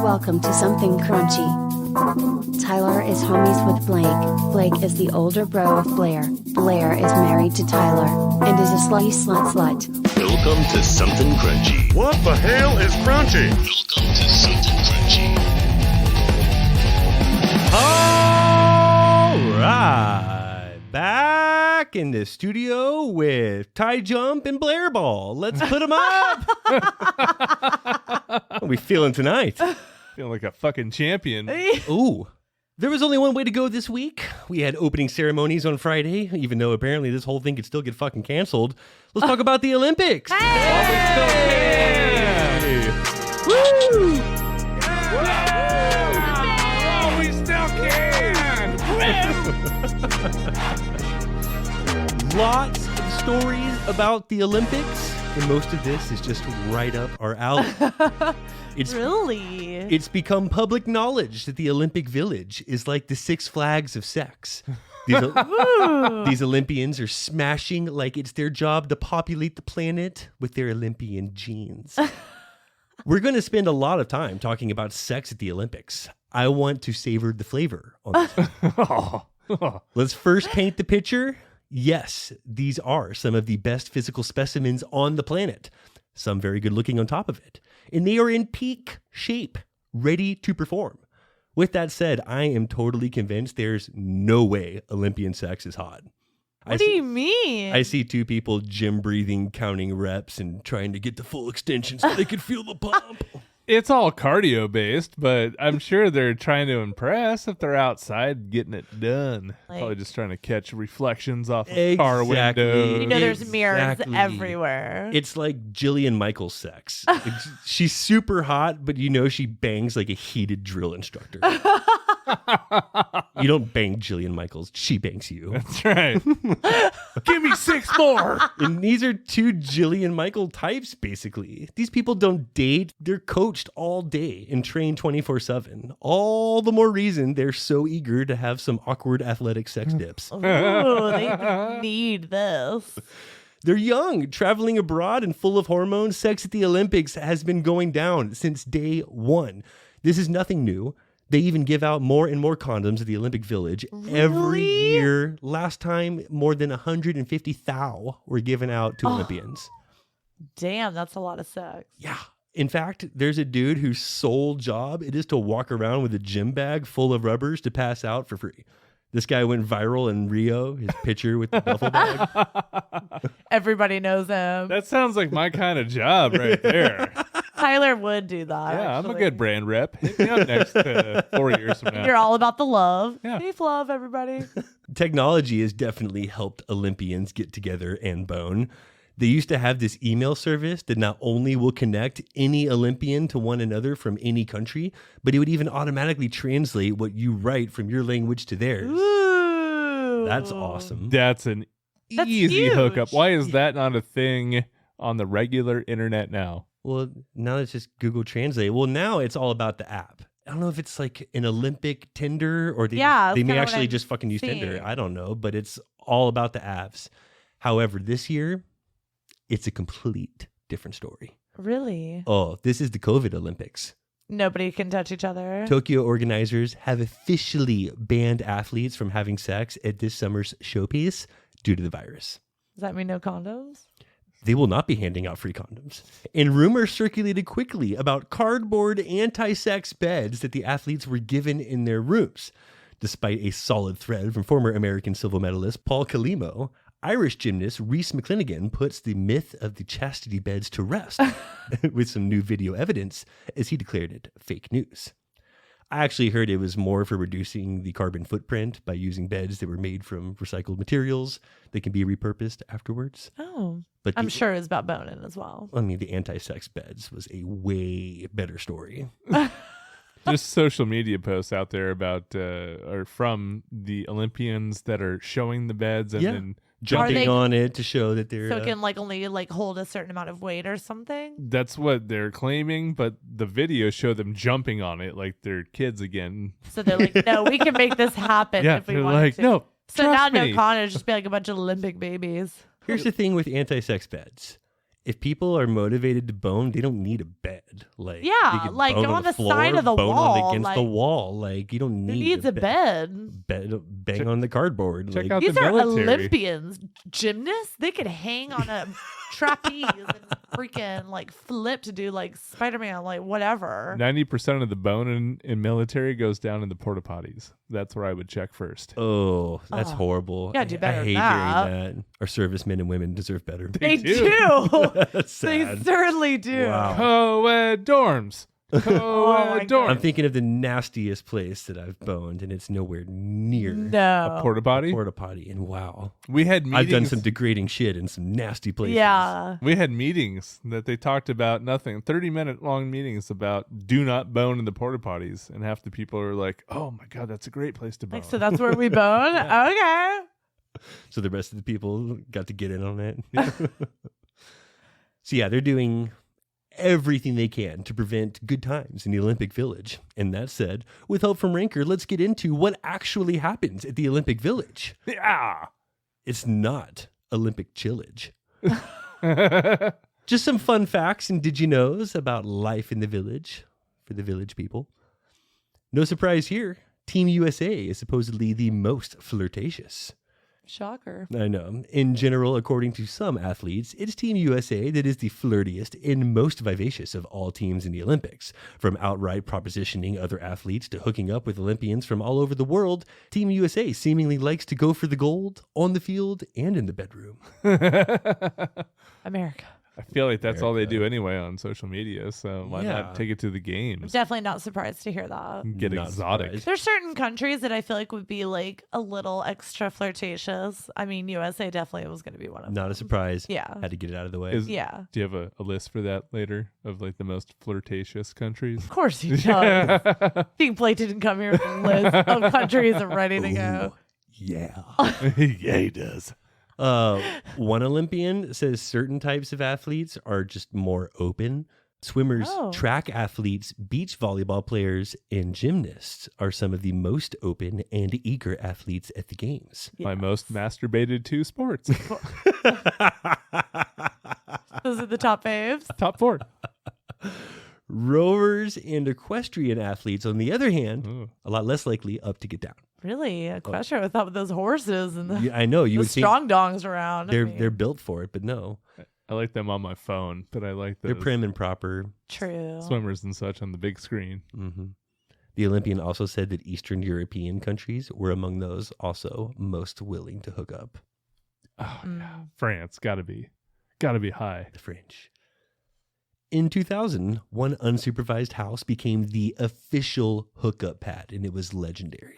Welcome to Something Crunchy. Tyler is homies with Blake. Blake is the older bro of Blair. Blair is married to Tyler and is a slutty slut. Welcome to Something Crunchy. What the hell is crunchy? Welcome to Something Crunchy. All right, back in the studio with Ty Jump and Blair Ball. Let's put them up. How are we feeling tonight? Feeling like a fucking champion. Ooh. There was only one way to go this week. We had opening ceremonies on Friday, even though apparently this whole thing could still get fucking canceled. Let's talk about the Olympics. Hey! Woo! Oh, we still can! Lots of stories about the Olympics, and most of this is just right up our alley. Really? It's become public knowledge that the Olympic Village is like the Six Flags of sex. These Olympians are smashing like it's their job to populate the planet with their Olympian genes. We're going to spend a lot of time talking about sex at the Olympics. I want to savor the flavor on this. Let's first paint the picture. Yes, these are some of the best physical specimens on the planet. Some very good looking on top of it. And they are in peak shape, ready to perform. With that said, I am totally convinced there's no way Olympian sex is hot. What do you mean? I see two people gym breathing, counting reps, and trying to get the full extension so they can feel the pump. It's all cardio based, but I'm sure they're trying to impress if they're outside getting it done. Probably just trying to catch reflections off of car windows. You know, there's mirrors everywhere. It's like Jillian Michaels sex. Like, she's super hot, but you know she bangs like a heated drill instructor. You don't bang Jillian Michaels. She bangs you. That's right. Give me 6 more. And these are two Jillian Michael types, basically. These people don't date. They're coached all day and trained 24/7. All the more reason they're so eager to have some awkward athletic sex dips. Ooh, they need this. They're young, traveling abroad, and full of hormones. Sex at the Olympics has been going down since day one. This is nothing new. They even give out more and more condoms at the Olympic Village every year. Last time, more than 150 thou were given out to Olympians. Damn, that's a lot of sex. Yeah. In fact, there's a dude whose sole job it is to walk around with a gym bag full of rubbers to pass out for free. This guy went viral in Rio, his picture with the duffel bag. Everybody knows him. That sounds like my kind of job right there. Tyler would do that. Yeah, actually. I'm a good brand rep. Hit me up next 4 years from now. You're all about the love. Yeah. Beef love, everybody. Technology has definitely helped Olympians get together and bone. They used to have this email service that not only will connect any Olympian to one another from any country, but it would even automatically translate what you write from your language to theirs. Ooh. That's awesome. That's an That's easy huge. hookup. Why is that not a thing on the regular internet now? Well, now it's just Google Translate. Well, now it's all about the app. I don't know if it's like an Olympic Tinder or they that's may kinda what actually I'm just fucking use seeing. Tinder. I don't know, but it's all about the apps. However, this year, it's a complete different story. Really? Oh, this is the COVID Olympics. Nobody can touch each other. Tokyo organizers have officially banned athletes from having sex at this summer's showpiece due to the virus. Does that mean no condoms? They will not be handing out free condoms. And rumors circulated quickly about cardboard anti-sex beds that the athletes were given in their rooms. Despite a solid thread from former American silver medalist Paul Kalimo, Irish gymnast Rhys McClanagan puts the myth of the chastity beds to rest with some new video evidence as he declared it fake news. I actually heard it was more for reducing the carbon footprint by using beds that were made from recycled materials that can be repurposed afterwards. Oh. But I'm sure it's about boning as well. I mean, the anti-sex beds was a way better story. Just social media posts out there about or from the Olympians that are showing the beds and then jumping on it to show that they're So it can only hold a certain amount of weight or something? That's what they're claiming, but the videos show them jumping on it like they're kids again. So they're like, no, we can make this happen Yeah, if we they're want like, to. no, So now trust me. no condoms, just be like a bunch of Olympic babies. Here's the thing with anti-sex beds. if people are motivated to bone, they don't need a bed. Like Yeah, they can like, bone go on the floor, side of the bone wall, against the like, wall. Like you don't Who need needs a bed? Bang on the cardboard. Check like, out These the are military. Olympians, gymnasts. They could hang on a trapeze and freaking like flip to do like Spider-Man, like whatever. 90% of the bone in military goes down in the porta potties. That's where I would check first. Oh, that's Oh, horrible. you gotta do I better hate than that. hearing that. Our servicemen and women deserve better. They do. That's They sad. certainly do. Wow. Co-ed dorms. my Co-ed God. I'm dorms. thinking of the nastiest place that I've boned, and it's nowhere near No. Porta potty. porta potty. And wow, We had meetings. I've done some degrading shit in some nasty places. Yeah. We had meetings that they talked about nothing. 30-minute long meetings about do not bone in the porta potties, and half the people are like, "Oh my god, that's a great place to bone." Like, so that's where we bone? Okay. So the rest of the people got to get in on it. So yeah, they're doing everything they can to prevent good times in the Olympic Village. And that said, with help from Ranker, let's get into what actually happens at the Olympic Village. yeah. It's not Olympic chillage. Just some fun facts and did you knows about life in the village for the village people. No surprise here. Team USA is supposedly the most flirtatious. Shocker. I know. In general, according to some athletes, it's Team USA that is the flirtiest and most vivacious of all teams in the Olympics. From outright propositioning other athletes to hooking up with Olympians from all over the world, Team USA seemingly likes to go for the gold on the field and in the bedroom. America. I feel like that's all they do anyway on social media, so why Yeah. not take it to the games? Definitely not surprised to hear that. Get Not exotic. surprised. There's certain countries that I feel like would be like a little extra flirtatious. I mean, USA definitely was going to be one of them. Not a surprise. Yeah. Had to get it out of the way. Yeah. Do you have a list for that later of like the most flirtatious countries? Of course he does. Think Blake didn't come here with a list of countries and ready to go. Yeah. Yeah, he does. One Olympian says certain types of athletes are just more open. Swimmers, Oh. track athletes, beach volleyball players, and gymnasts are some of the most open and eager athletes at the games. My most masturbated to sports. Those are the top faves. Top 4. Rowers and equestrian athletes, on the other hand, Ooh. a lot less likely up to get down. Really? A question I thought with those horses and the, Yeah, I know you the would think strong dongs around. I they're mean, they're built for it, but no, I like them on my phone, but I like they're those prim and proper. true. swimmers and such on the big screen. hmm The Olympian also said that Eastern European countries were among those also most willing to hook up. Oh yeah, Mm. France gotta be high. The French. In 2000, one unsupervised house became the official hookup pad, and it was legendary.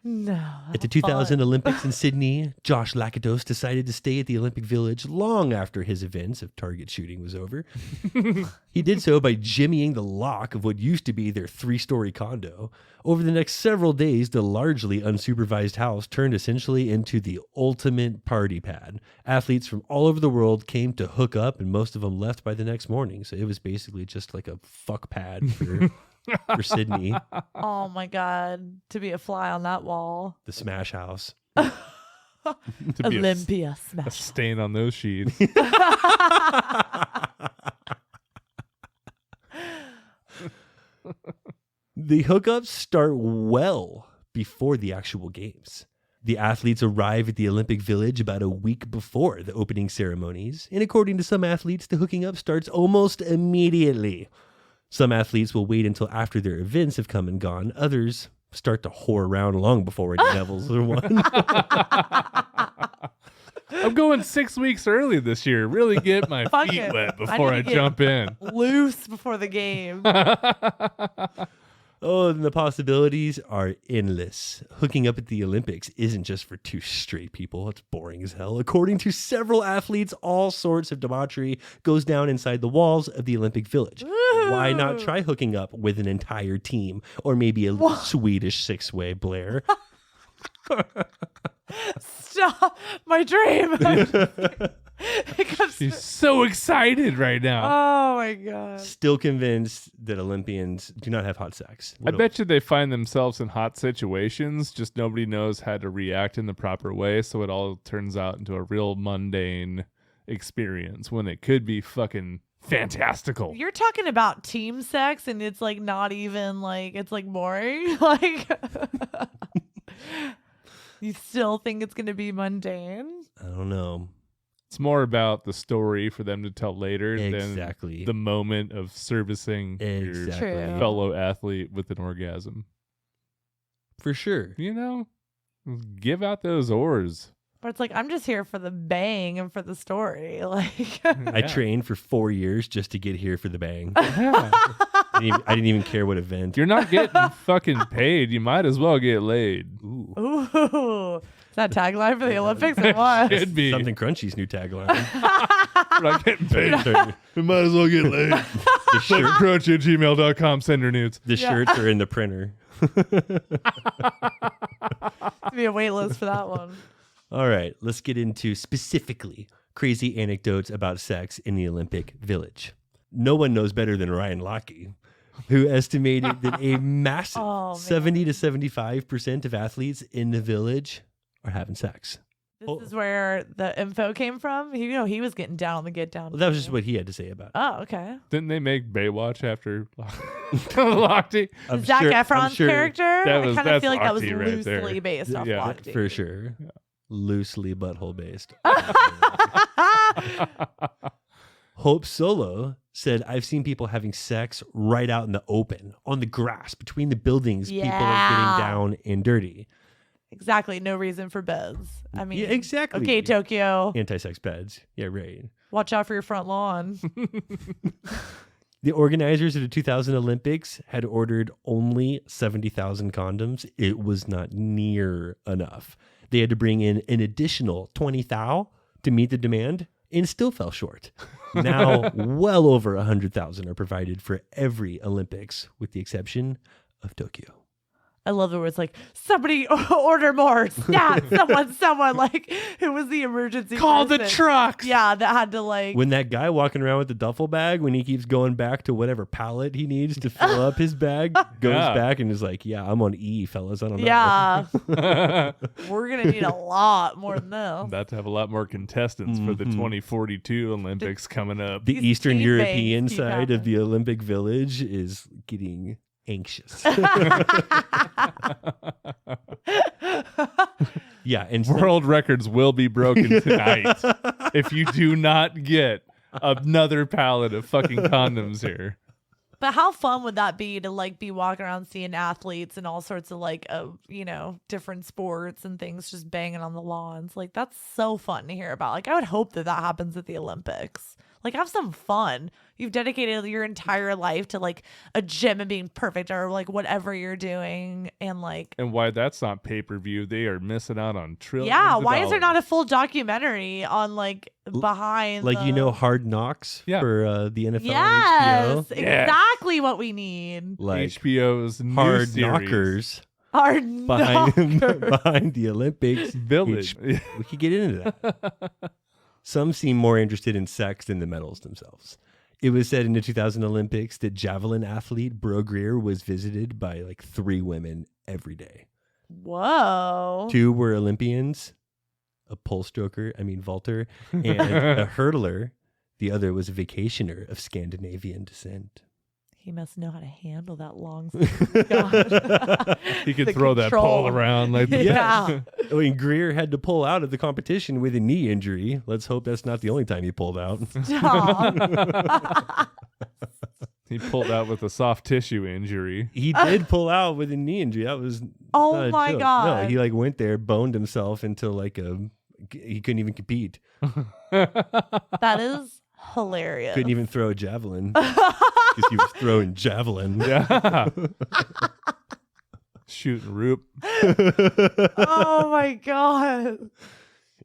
No. At the 2000 Olympics in Sydney, Josh Lakatos decided to stay at the Olympic Village long after his events of target shooting was over. He did so by jimmying the lock of what used to be their 3-story condo. Over the next several days, the largely unsupervised house turned essentially into the ultimate party pad. Athletes from all over the world came to hook up, and most of them left by the next morning. So it was basically just like a fuck pad for Sydney, Oh my God. To be a fly on that wall. the Smash House. To be Olympia a smash. stain on those sheets. The hookups start well before the actual games. The athletes arrive at the Olympic Village about a week before the opening ceremonies, and according to some athletes, the hooking up starts almost immediately. Some athletes will wait until after their events have come and gone. Others start to whore around long before any levels are won. I'm going 6 weeks early this year. Really get my Fuck feet it. wet before I need to get- jump in. Loose before the game. Oh, and the possibilities are endless. Hooking up at the Olympics isn't just for two straight people. It's boring as hell. According to several athletes, all sorts of debauchery goes down inside the walls of the Olympic Village. Why not try hooking up with an entire team? Or maybe a Swedish 6-way, Blair? Stop. My dream. She's so excited right now. Oh my God. Still convinced that Olympians do not have hot sex. I bet you they find themselves in hot situations, just nobody knows how to react in the proper way, so it all turns out into a real mundane experience when it could be fucking fantastical. You're talking about team sex and it's like not even like it's like boring. Like you still think it's gonna be mundane? I don't know. It's more about the story for them to tell later Exactly. than the moment of servicing Exactly. your True. fellow athlete with an orgasm. For sure. You know, give out those oars. But it's like I'm just here for the bang and for the story. Like I Yeah. trained for 4 years just to get here for the bang. Yeah. I didn't even care what event. You're not getting fucking paid. You might as well get laid. Ooh. ooh. Is that tagline for the Olympics or what? Should be. Something Crunchy's new tagline. We're not getting paid. the We might as well get laid. shirt, Crunchy@gmail.com. Send her nudes. the shirts are in the printer. Be a wait list for that one. All right, let's get into specifically crazy anecdotes about sex in the Olympic Village. No one knows better than Ryan Lochte, who estimated that a massive Oh, man. 70 to 75% of athletes in the village are having sex. This is where the info came from. He was getting down on the get down. Well, that was just what he had to say about it. Oh, okay. Didn't they make Baywatch after Lochte? I'm Zac sure- I'm Efron's sure- character. That I was- kind of that's feel like that was Lochte right there. loosely based off Yeah. Lochte. For sure. Loosely butthole based. Hope Solo said, I've seen people having sex right out in the open, on the grass, between the buildings. People are Yeah. getting down and dirty. Exactly. No reason for beds. I mean, Yeah, exactly. Okay, Tokyo. Anti-sex beds. Yeah, right. Watch out for your front lawn. The organizers of the 2000 Olympics had ordered only 70,000 condoms. It was not near enough. They had to bring in an additional 20,000 to meet the demand and still fell short. Now, well over 100,000 are provided for every Olympics, with the exception of Tokyo. I love it where it's like, somebody order more. Snap. someone. Like, who was the emergency Call the person? trucks. Yeah, that had to like. When that guy walking around with the duffel bag, when he keeps going back to whatever pallet he needs to fill up his bag, goes Yeah. back and is like, yeah, I'm on E, fellas. I don't know. Yeah. We're going to need a lot more than this. About to have a lot more contestants for the 2042 Olympics coming up. The These Eastern team European bangs keep side of the happening. Olympic Village is getting anxious. Yeah, and World records will be broken tonight if you do not get another pallet of fucking condoms here. But how fun would that be to like be walking around seeing athletes and all sorts of like, different sports and things just banging on the lawns? Like, that's so fun to hear about. Like, I would hope that happens at the Olympics. Like, have some fun. You've dedicated your entire life to like a gym and being perfect or like whatever you're doing. And like, And why that's not pay-per-view, they are missing out on trillions yeah, of why is there dollars. not a full documentary on like behind like, the... Hard Knocks Yeah. for the NFL Yes, and HBO? exactly what we need. Like HBO's new Hard series, Knockers Our behind, behind the Olympics. Village. We could get into that. Some seem more interested in sex than the medals themselves. It was said in the 2000 Olympics that javelin athlete Bro Greer was visited by like 3 women every day. Whoa. 2 were Olympians, a vaulter, and a hurdler. The other was a vacationer of Scandinavian descent. He must know how to handle that long. God. He could The throw that control. pole around like Yeah. I mean, Greer had to pull out of the competition with a knee injury. Let's hope that's not the only time he pulled out. Aw. He pulled out with a soft tissue injury. He did pull out with a knee injury. That was Oh not a my joke. God. No, he like went there, boned himself until like he couldn't even compete. That is hilarious. Couldn't even throw a javelin because he was throwing javelin. Yeah. Shooting roop. Oh my God.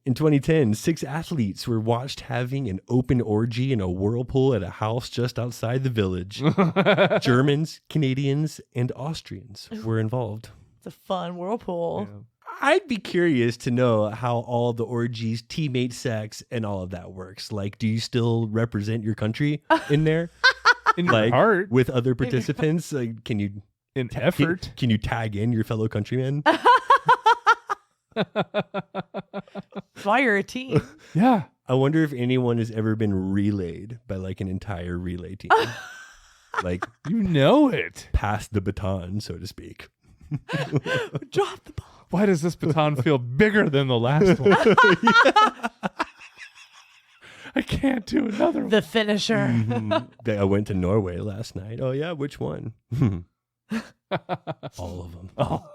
In 2010, 6 athletes were watched having an open orgy in a whirlpool at a house just outside the village. Germans, Canadians, and Austrians were involved. It's a fun whirlpool. Yeah. I'd be curious to know how all the orgies, teammate sex, and all of that works. Like, do you still represent your country in there? In your Like, heart, with other participants? Like, can you in effort. Can you tag in your fellow countrymen? That's why you're a team. Yeah. I wonder if anyone has ever been relayed by like an entire relay team. Like, You know it. pass the baton, so to speak. Drop the ball. Why does this baton feel bigger than the last one? I can't do another one. The finisher. I went to Norway last night. Oh yeah, which one? All of them. Oh.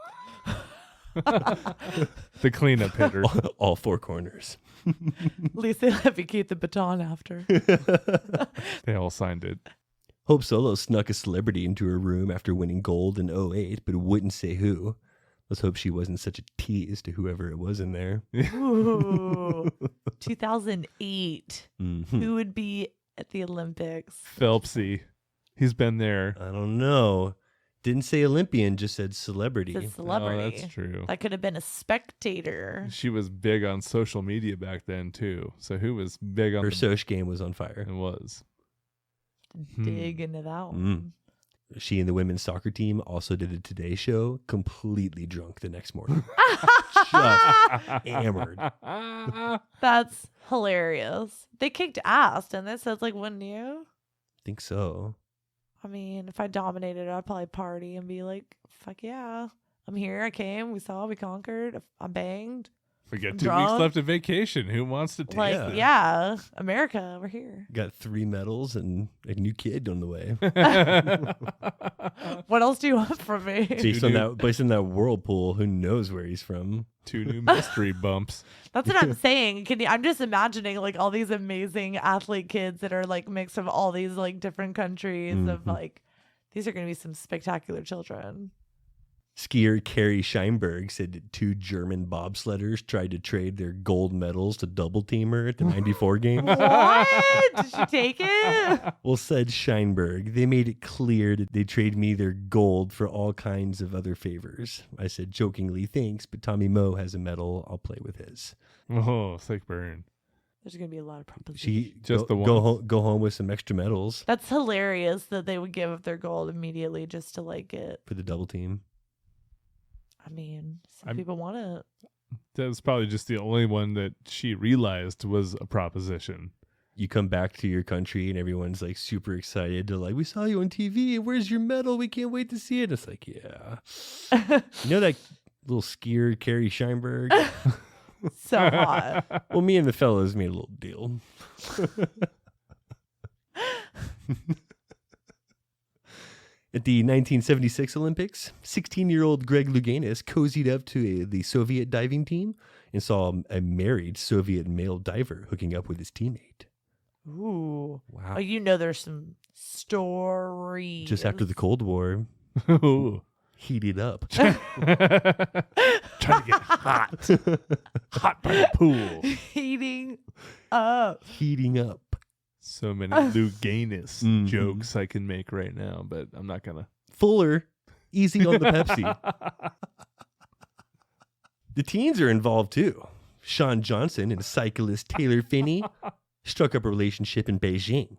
The cleanup hitter. All four corners. At least they let me keep the baton after. They all signed it. Hope Solo snuck a celebrity into her room after winning gold in 08, but wouldn't say who. Let's hope she wasn't such a tease to whoever it was in there. Ooh. 2008. Mhm. Who would be at the Olympics? Phelpsy. He's been there. I don't know. Didn't say Olympian, just said celebrity. It's a celebrity. Oh, that's true. That could have been a spectator. She was big on social media back then, too. So who was big on Her the... Soch game was on fire. It was. Dig into that one. She and the women's soccer team also did a Today Show, completely drunk the next morning. Just hammered. That's hilarious. They kicked ass, and this says like, wouldn't you? Think so. I mean, if I dominated, I'd probably party and be like, fuck yeah. I'm here. I came. We saw. We conquered. I banged. We got I'm 2 drunk. weeks left of vacation. Who wants to take Like, it? yeah, America, we're here. Got 3 medals and a new kid on the way. What else do you want from me? Based on that whirlpool, who knows where he's from? 2 new mystery bumps. That's what I'm saying. I'm just imagining like all these amazing athlete kids that are like mix of all these like different countries of like, these are going to be some spectacular children. Skier Carrie Scheinberg said that 2 German bobsledders tried to trade their gold medals to double team her at the 94 games. What? Did she take it? Well, said Scheinberg, they made it clear that they trade me their gold for all kinds of other favors. I said jokingly, thanks, but Tommy Moe has a medal. I'll play with his. Oh, sick burn. There's going to be a lot of propositions. She Just go, the go, ones? go home with some extra medals That's hilarious that they would give up their gold immediately just to like it. for the double team. I mean, some people want it. That was probably just the only one that she realized was a proposition. You come back to your country and everyone's like super excited to like, we saw you on TV. Where's your medal? We can't wait to see it. It's like, yeah. You know that little skier, Carrie Scheinberg? So hot. Well, me and the fellows made a little deal. At the 1976 Olympics, 16-year-old Greg Louganis cozied up to the Soviet diving team and saw a married Soviet male diver hooking up with his teammate. Ooh. Wow. Oh, you know there's some stories. Just after the Cold War, Ooh. heated up. Trying to get hot. Hot by the pool. Heating up. Heating up. So many Louganis Mhm. jokes I can make right now, but I'm not going to. Fuller, easy on the Pepsi. The teens are involved too. Sean Johnson and cyclist Taylor Finney struck up a relationship in Beijing.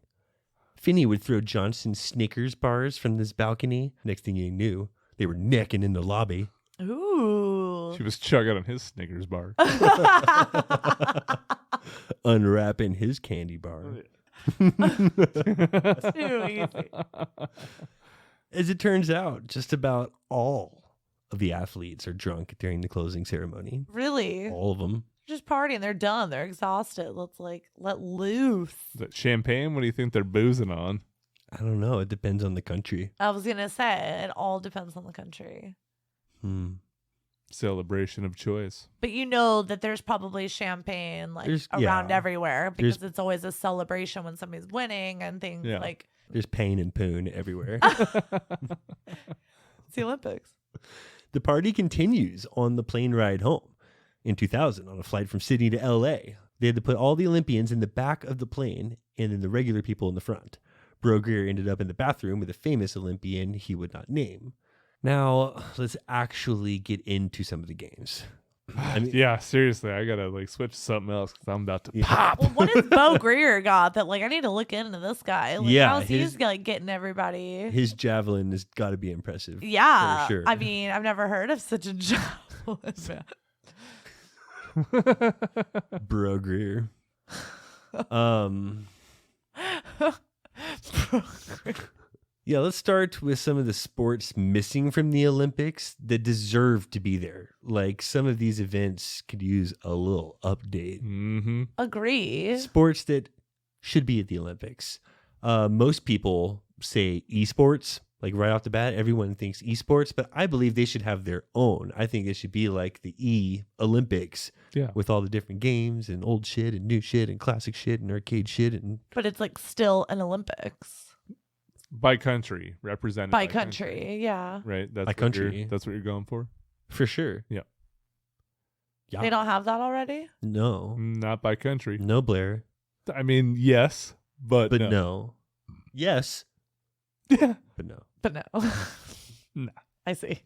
Finney would throw Johnson Snickers bars from this balcony. Next thing you knew, they were necking in the lobby. Ooh. She was chugging on his Snickers bar. Unwrapping his candy bar. Too easy. As it turns out, just about all of the athletes are drunk during the closing ceremony. Really? All of them. Just partying. They're done. They're exhausted. Let's like let loose. Is that champagne? What do you think they're boozing on? I don't know. It depends on the country. I was gonna say it all depends on the country. Celebration of choice. But you know that there's probably champagne like There's- around yeah. everywhere because it's always a celebration when somebody's winning and things Yeah. like There's pain and poon everywhere. it's the Olympics. The party continues on the plane ride home. In 2000, on a flight from Sydney to LA, they had to put all the Olympians in the back of the plane and then the regular people in the front. Broger ended up in the bathroom with a famous Olympian he would not name. Now, let's actually get into some of the games. I mean, Yeah, seriously, I gotta like switch to something else because I'm about to Yeah. pop. Well, what has Bo Greer got that like I need to look into this guy? Like, Yeah, how's his- he's like getting everybody? his javelin has got to be impressive. Yeah, for sure. I mean, I've never heard of such a javelin. Bro Greer. Yeah, let's start with some of the sports missing from the Olympics that deserve to be there. Like some of these events could use a little update. Mm-hmm. Agree. Sports that should be at the Olympics. Most people say esports, like right off the bat. Everyone thinks esports, but I believe they should have their own. I think it should be like the Olympics. Yeah. With all the different games and old shit and new shit and classic shit and arcade shit and But it's like still an Olympics. By country, represented By country, yeah. Right? That's By what country. That's what you're going for? for sure. Yeah. Yeah. They don't have that already? No. Not by country. No, Blair. I mean, yes, but no. Yes, Yeah. but no. But no. Nah. I see.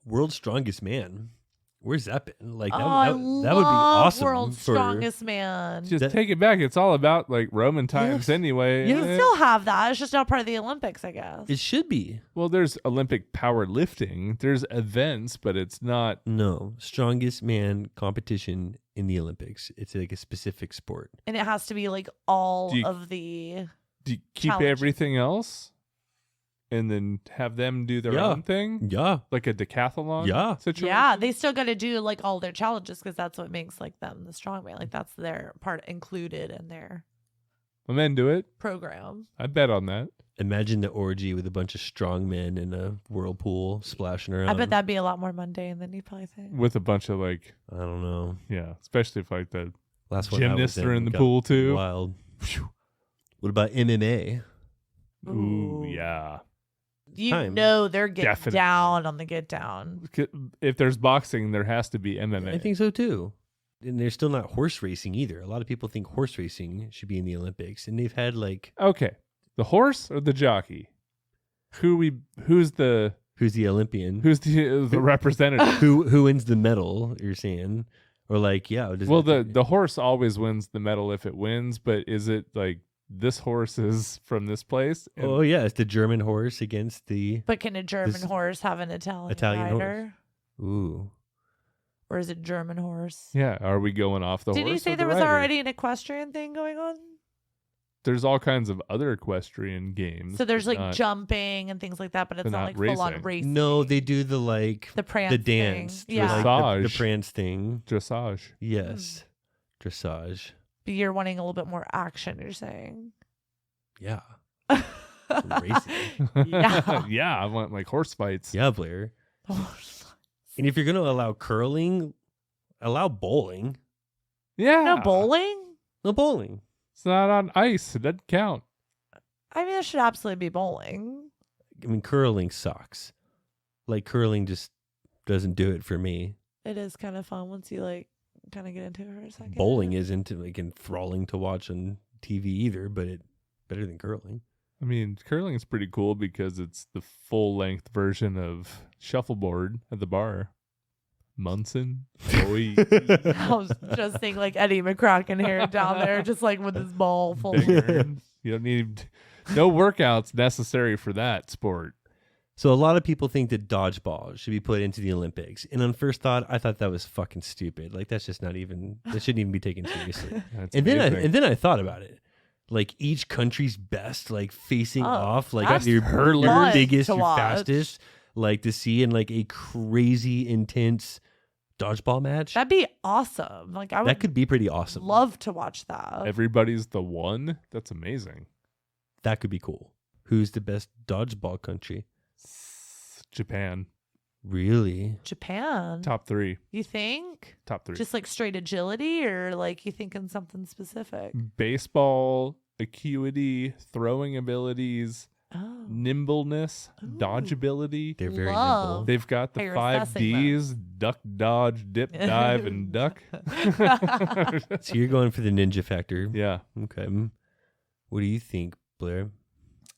World's Strongest Man. Where's that been? Like that, I that would be love awesome. World's for, Strongest Man. Just That- take it back. It's all about like Roman times anyway. You still have that. It's just not part of the Olympics, I guess. It should be. Well, there's Olympic powerlifting. There's events, but it's not. No, strongest man competition in the Olympics. It's like a specific sport. And it has to be like all Do you- of the. Do you keep Challenge. everything else and then have them do their Yeah. own thing? Yeah. Like a decathlon Yeah. situation? Yeah, they still got to do like all their challenges because that's what makes like them the strongman. Like that's their part included in their I'm into it. program. I bet on that. Imagine the orgy with a bunch of strong men in a whirlpool splashing around. I bet that'd be a lot more mundane than you probably think. With a bunch of like, I don't know. yeah, especially if like the Last one I was gymnasts are in the got pool too. Wild. What about MMA? Ooh, yeah. You Time. know they're getting Definitely. down on the get down. If there's boxing, there has to be MMA. I think so too. And they're still not horse racing either. A lot of people think horse racing should be in the Olympics, and they've had like Okay, the horse or the jockey? Who's the Olympian? representative? who wins the medal? You're saying, or like does Well, that- the horse always wins the medal if it wins, but is it like this horse is from this place? And oh yeah, it's the German horse against the But can a German This- horse have an Italian Italian horse. rider? ooh. Or is it German horse? yeah, are we going off the Did horse? you say or there the was rider? already an equestrian thing going on? There's all kinds of other equestrian games. So there's but like not- jumping and things like that, but it's but not not like full on racing. racing. No, they do the like the prance the dance, thing. Yeah. like the Dressage. prance thing. dressage. Yes, dressage. But you're wanting a little bit more action, you're saying. Yeah, some racing. Yeah. Yeah, I want like horse fights. Yeah, Blair. And if you're gonna allow curling, allow bowling. Yeah. No bowling? No bowling. It's not on ice. It doesn't count. I mean, there should absolutely be bowling. I mean, curling sucks. Like curling just doesn't do it for me. It is kind of fun once you like kind of get into it for a second. Bowling isn't like enthralling to watch on TV either, but it better than curling. I mean, curling is pretty cool because it's the full length version of shuffleboard at the bar. Munson. Boy. I was just thinking like Eddie McCracken here down there, just like with his ball full. Bigger. You don't need no workouts necessary for that sport. So a lot of people think that dodgeball should be put into the Olympics. And on first thought, I thought that was fucking stupid. Like that's just not even that shouldn't even be taken seriously. That's and amazing. then I thought about it. Like each country's best, like facing off, like that's your fun biggest, to your watch. fastest, like to see in like a crazy intense dodgeball match. That'd be awesome. Like I would That could be pretty awesome. love to watch that. Everybody's the one. That's amazing. That could be cool. Who's the best dodgeball country? Japan. Really? Japan. Top 3. You think? Top 3. Just like straight agility or like you thinking something specific? Baseball, acuity, throwing abilities, Oh. nimbleness, Ooh. dodge ability. They're very Love. They've got How the you're 5 assessing them. Ds: duck, dodge, dip, dive, and duck. So you're going for the ninja factor. Yeah. Okay. What do you think, Blair?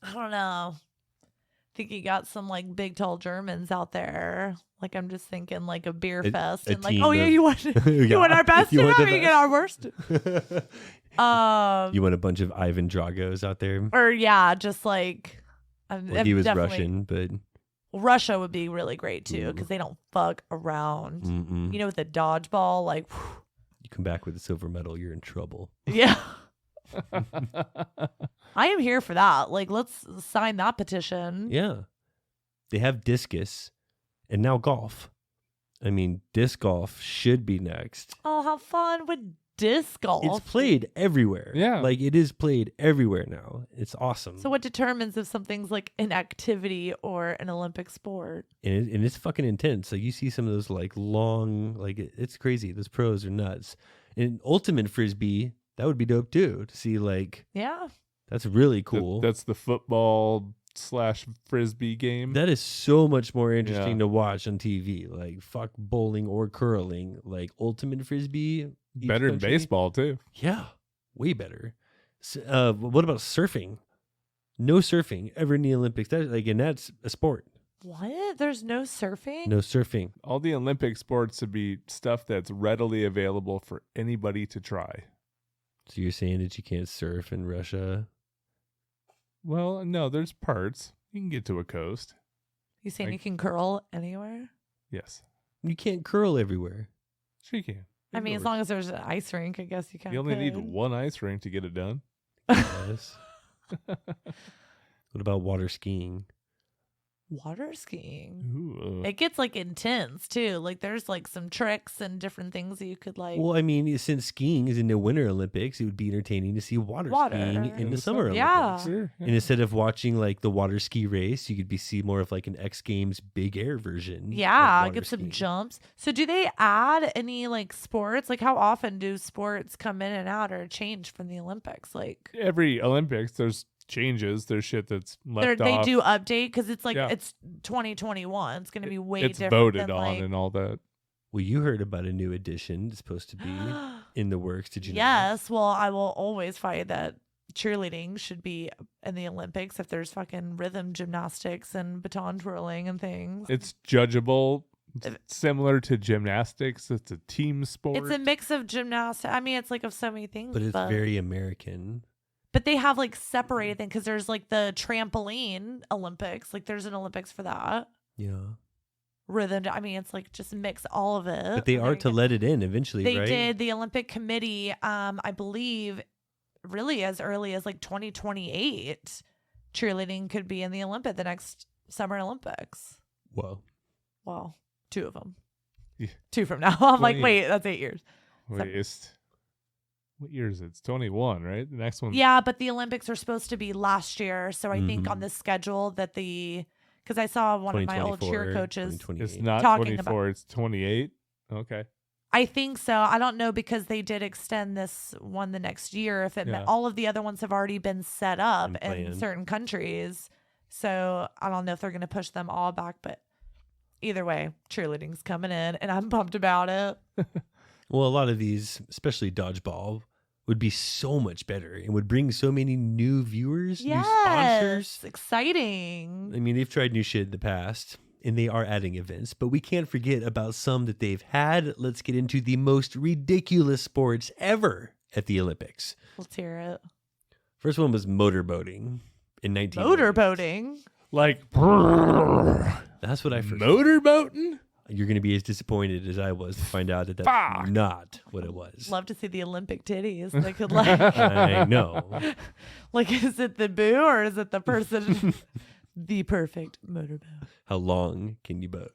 I don't know. I think you got some like big tall Germans out there. Like I'm just thinking like a beer fest a and like, team oh yeah, of- you want you want our best, You you want the you get our worst. You want a bunch of Ivan Dragos out there? Or yeah, just like Well, he was definitely- Russian, but Russia would be really great too because they don't fuck around. mm-mm. You know, with the dodgeball, like You come back with a silver medal, you're in trouble. yeah. I am here for that. Like, let's sign that petition. Yeah. They have discus and now golf. I mean, disc golf should be next. Oh, how fun with disc golf. It's played everywhere. Yeah. Like, it is played everywhere now. It's awesome. So what determines if something's like an activity or an Olympic sport? And it's fucking intense. Like, you see some of those, like, long, like, it's crazy. Those pros are nuts. And ultimate frisbee, that would be dope, too, to see, like, Yeah. that's really cool. That's the football / frisbee game. That is so much more interesting Yeah. to watch on TV. Like, fuck bowling or curling. Like, ultimate frisbee. each Better than country. baseball too. Yeah, way better. What about surfing? No surfing ever in the Olympics. That's a sport. What? There's no surfing? No surfing. All the Olympic sports would be stuff that's readily available for anybody to try. So you're saying that you can't surf in Russia? Well, no, there's parts. You can get to a coast. You saying Like- you can curl anywhere? Yes. You can't curl everywhere. Sure you can. I mean, as long as there's an ice rink, I guess you can. You only need one ice rink to get it done. Yes. What about water skiing? Water skiing. Ooh, It gets like intense too. Like there's like some tricks and different things that you could like. Well, I mean, since skiing is in the Winter Olympics, it would be entertaining to see water skiing in the Summer Yeah. Olympics. Sure. And instead of watching like the water ski race, you could see more of like an X Games big air version. of Yeah, water get some skiing. jumps. So do they add any like sports? Like how often do sports come in and out or change from the Olympics? Like Every Olympics, there's changes. There's shit that's left they off. do update because it's like Yeah. it's 2021. It's gonna be way It's different. voted than, on like, and all that. Well, you heard about a new edition that's supposed to be in the works. Did you know? Yes. Well, I will always fight that cheerleading should be in the Olympics if there's fucking rhythm gymnastics and baton twirling and things. It's judgeable. It's similar to gymnastics. It's a team sport. It's a mix of gymnastics. I mean, it's like of so many things. But it's very American. But they have like separated things because there's like the trampoline Olympics. Like there's an Olympics for that. Yeah. Rhythm. I mean, it's like just mix all of it. But they and are there to you go. let it in eventually, They right? did. The Olympic Committee, I believe, really as early as like 2028, cheerleading could be in the the next Summer Olympics. Whoa. Well, 2 of them. Yeah. 2 from now. I'm like, 20. wait, that's 8 years. Wait, what year is it? It's 21, right? The next one. Yeah, but the Olympics are supposed to be last year. So I think Mhm. on the schedule that because I saw one of my old cheer 2024, coaches. 2028. It's not talking 24. It's 28. Okay. I think so. I don't know because they did extend this one the next year. If it meant Yeah. all of the other ones have already been set up And in planned. certain countries. So I don't know if they're going to push them all back, but either way, cheerleading's coming in and I'm pumped about it. Well, a lot of these, especially dodgeball, would be so much better and would bring so many new viewers, new sponsors. Yes, exciting. I mean, they've tried new shit in the past and they are adding events, but we can't forget about some that they've had. Let's get into the most ridiculous sports ever at the Olympics. Let's hear it. First one was motorboating in 19. Motorboating. Like That's what I first. motorboating? You're going to be as disappointed as I was to find out that that's Fuck. not what it was. Love to see the Olympic titties. They could like, I know. like, is it the boo or is it the person? The perfect motorboat. How long can you boat?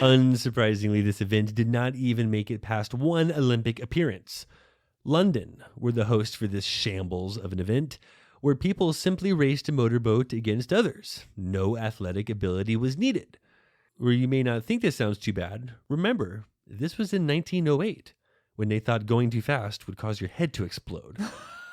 Unsurprisingly, this event did not even make it past one Olympic appearance. London were the host for this shambles of an event where people simply raced a motorboat against others. No athletic ability was needed. Where you may not think this sounds too bad, remember, this was in 1908 when they thought going too fast would cause your head to explode.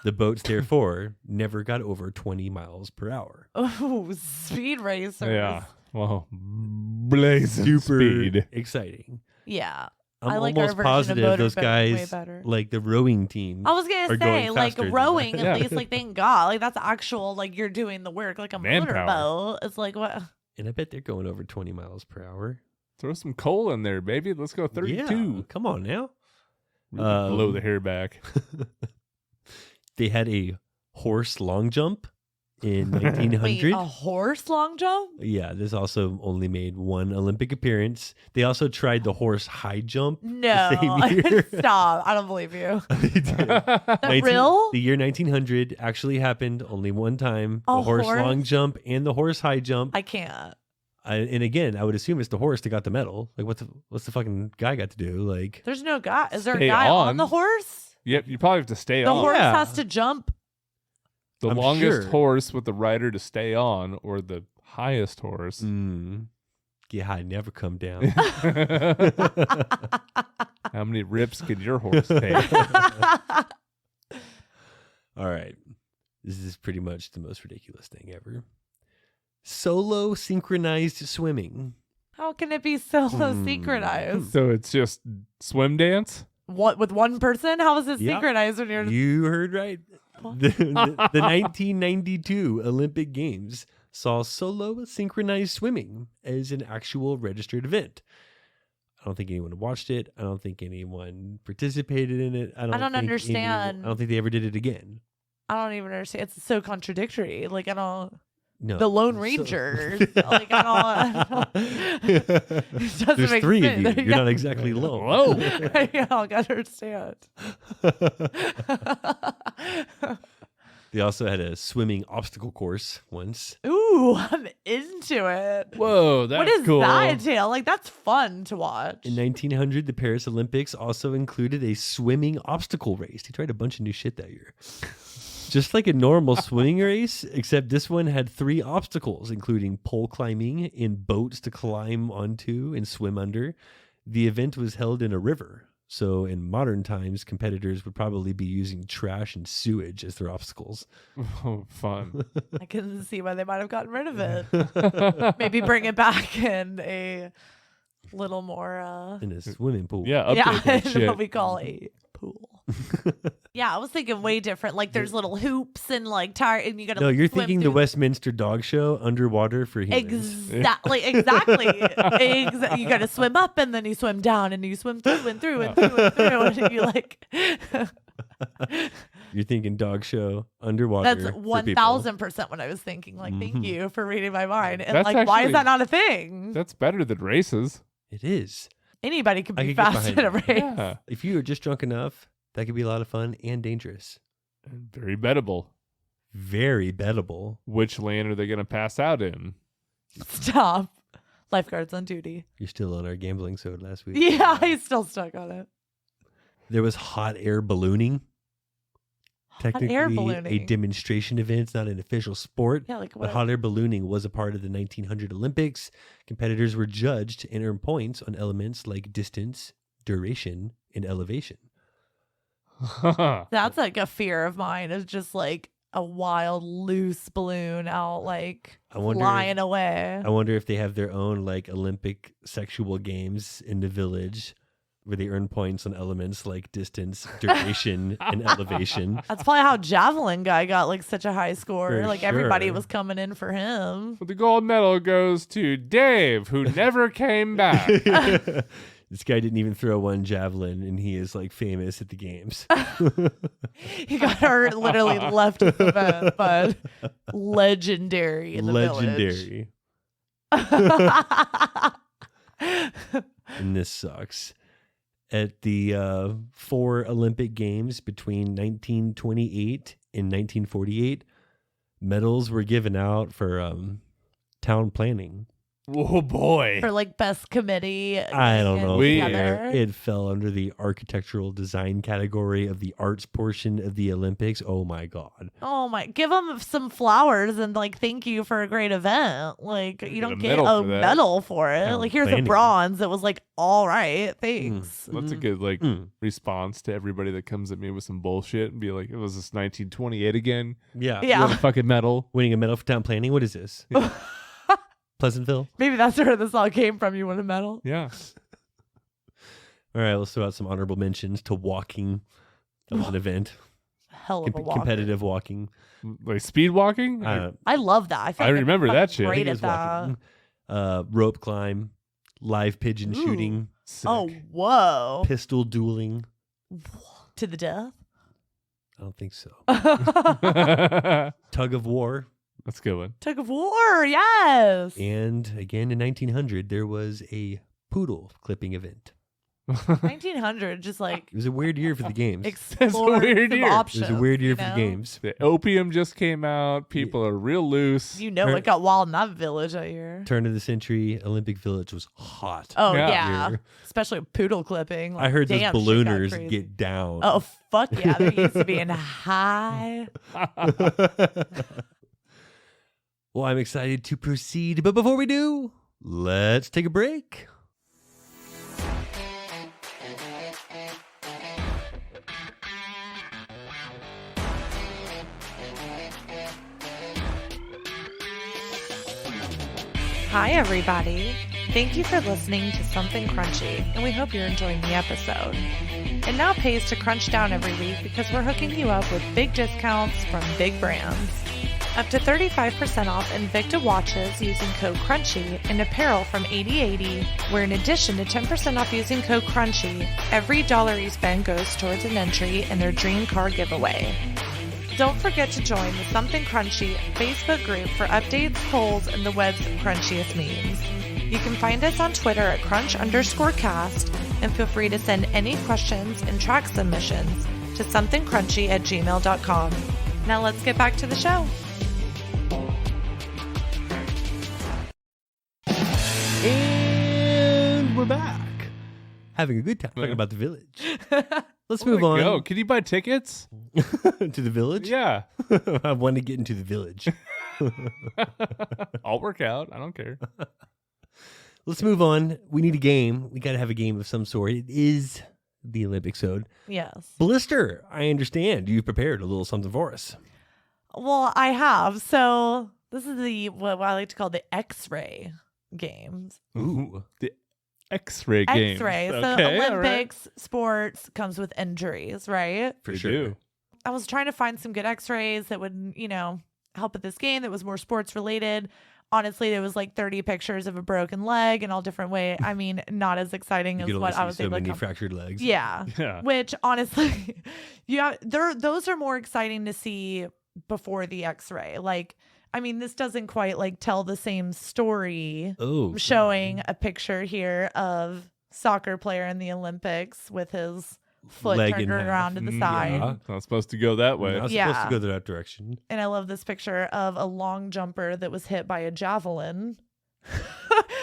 The boats, therefore, never got over 20 miles per hour. Oh, speed racers. Yeah. Well, blazing Super speed. exciting. Yeah. I'm I like our almost version of positive those motorboat way guys, better. like the rowing team, I was gonna are going say, like faster than rowing, that. at Yeah. least, like thank God, like that's actual, like you're doing the work, like a Manpower. motorboat. It's like what? And I bet they're going over 20 miles per hour. Throw some coal in there, baby. Let's go 32. Yeah, come on now. Really blow the hair back. They had a horse long jump in Wait, 1900. a horse long jump? Yeah, this also only made one Olympic appearance. They also tried the horse high jump the same No. year. Stop. I don't believe you. They did. That real? The year 1900 actually happened only one time. A The horse horse? long jump and the horse high jump. I can't. And again, I would assume it's the horse that got the medal. Like, what's the fucking guy got to do? Like, There's no guy. Is there a Stay guy on on. the horse? Yep, you probably have to stay The on. horse Yeah. has to jump. The I'm longest sure. horse with the rider to stay on, or the highest horse. get high, never come down. How many rips can your horse take? All right. This is pretty much the most ridiculous thing ever. Solo synchronized swimming. How can it be solo synchronized? So it's just swim dance? What, with one person? How is it Yeah. synchronized when you're You heard right. The 1992 Olympic Games saw solo synchronized swimming as an actual registered event. I don't think anyone watched it. I don't think anyone participated in it. I don't think understand. I don't think they ever did it again. I don't even understand. It's so contradictory. Like, I don't. No. The Lone So- Ranger. Like, I don't. It doesn't There's make three sense. of you. You're not exactly alone. Whoa. I don't understand. They also had a swimming obstacle course once. Ooh, I'm into it. Whoa, that's what does cool. that entail? Like, that's fun to watch. In 1900, the Paris Olympics also included a swimming obstacle race. He tried a bunch of new shit that year. Just like a normal swimming race, except this one had 3 obstacles, including pole climbing in boats to climb onto and swim under. The event was held in a river. So in modern times, competitors would probably be using trash and sewage as their obstacles. Oh, fun. I can see why they might have gotten rid of it. Maybe bring it back in a little more In a swimming pool. Yeah, update yeah, that in shit. what we call a pool. Yeah, I was thinking way different. Like, there's little hoops and like tire, and you gotta. No, you're swim thinking the through- Westminster Dog Show underwater for humans. Exactly. You got to swim up and then you swim down and you swim through and through and through and through and you like. You're thinking dog show underwater. That's for 1000% what I was thinking. Like, thank you for reading my mind. And That's like, why is actually- that not a thing? That's better than races. people. It is. Anybody can I be could get fast behind in a that. race. Yeah. If you are just drunk enough, that could be a lot of fun and dangerous. And very bettable. Very bettable. Which lane are they going to pass out in? Stop. Lifeguards on duty. You're still on our gambling soda last week. Yeah, he's still stuck on it. There was hot air ballooning. Technically, air a ballooning. demonstration event. It's not an official sport. Yeah, like But what? hot air ballooning was a part of the 1900 Olympics. Competitors were judged and earned points on elements like distance, duration, and elevation. That's like a fear of mine. Is just like a wild loose balloon out like I wonder flying away. I wonder if they have their own like Olympic sexual games in the village where they earn points on elements like distance, duration, and elevation. That's probably how javelin guy got like such a high score. For Like everybody sure. was coming in for him. But the gold medal goes to Dave, who never came back. This guy didn't even throw one javelin, and he is like famous at the games. He got hurt, literally left his event, but legendary in the Legendary. village. And this sucks. At the 4 Olympic Games between 1928 and 1948, medals were given out for town planning. Oh, boy. For like best committee. I don't know. We- together. It fell under the architectural design category of the arts portion of the Olympics. Oh my God. Oh my! Give them some flowers and like thank you for a great event. Like you Get don't a get medal a for that. medal for it. Town Like here's planning. a bronze. It was like all right, thanks. That's a good like Mm. response to everybody that comes at me with some bullshit and be like, "It was this 1928 again." Yeah. You have a Yeah, fucking medal. Winning a medal for town planning. What is this? Pleasantville? maybe that's where this all came from. You won a medal. Yeah. All right, let's throw out some honorable mentions to walking. That was an event. Hell of a walker. Competitive walking. Like speed walking? I love that. I, feel I like I'm remember fucking that shit. I Great think it at was that. walking. Rope climb, live pigeon Ooh. shooting, Sick. Oh whoa! pistol dueling. To the death. I don't think so. Tug of war, That's a good one. Tug of war, yes. And again, in 1900, there was a poodle clipping event. 1900, just like It was a weird year for the games. explore weird some year. It was a It options. was a weird year you for the know? games. The opium just came out. People are real loose. You know it got wild in that village that year. Turn of the century, Olympic Village was hot. Oh Yeah. yeah, Year. Especially poodle clipping. I heard those damn, shit got ballooners crazy. get down. Oh fuck yeah, they're used to being high. Well, I'm excited to proceed, but before we do, let's take a break. Hi everybody. Thank you for listening to Something Crunchy, and we hope you're enjoying the episode. It now pays to crunch down every week because we're hooking you up with big discounts from big brands. Up to 35% off Invicta watches using code CRUNCHY and apparel from 8080, where in addition to 10% off using code CRUNCHY, every dollar you spend goes towards an entry in their dream car giveaway. Don't forget to join the Something Crunchy Facebook group for updates, polls, and the web's crunchiest memes. You can find us on Twitter at crunch_cast, and feel free to send any questions and track submissions to somethingcrunchy@gmail.com. Now let's get back to the show. And we're back. Having a good time talking about the village. Let's move on Go. Can you buy tickets? to the village. Yeah. I want to get into the village. I'll work out. I don't care. Let's move on. We need a game. We got to have a game of some sort. It is the Olympics ode. Yes. Blister, I understand. You've prepared a little something for us. Well, I have. So this is what I like to call the X-ray games. Ooh. The X-ray game. X-ray. So Okay, all right. Olympics, sports comes with injuries, right? For They sure. do. I was trying to find some good X-rays that would, help with this game that was more sports related. Honestly, there was like 30 pictures of a broken leg in all different ways. I mean, not as exciting You as could only what I see was so able to many come. fractured legs. Yeah. Yeah. Which honestly, those are more exciting to see before the X-ray. Like, I mean, this doesn't quite like tell the same story. Oh. I'm showing a picture here of soccer player in the Olympics with his foot Leg turned in half. around to the side. Yeah. Not supposed to go that way. Not supposed Yeah. to go that direction. And I love this picture of a long jumper that was hit by a javelin.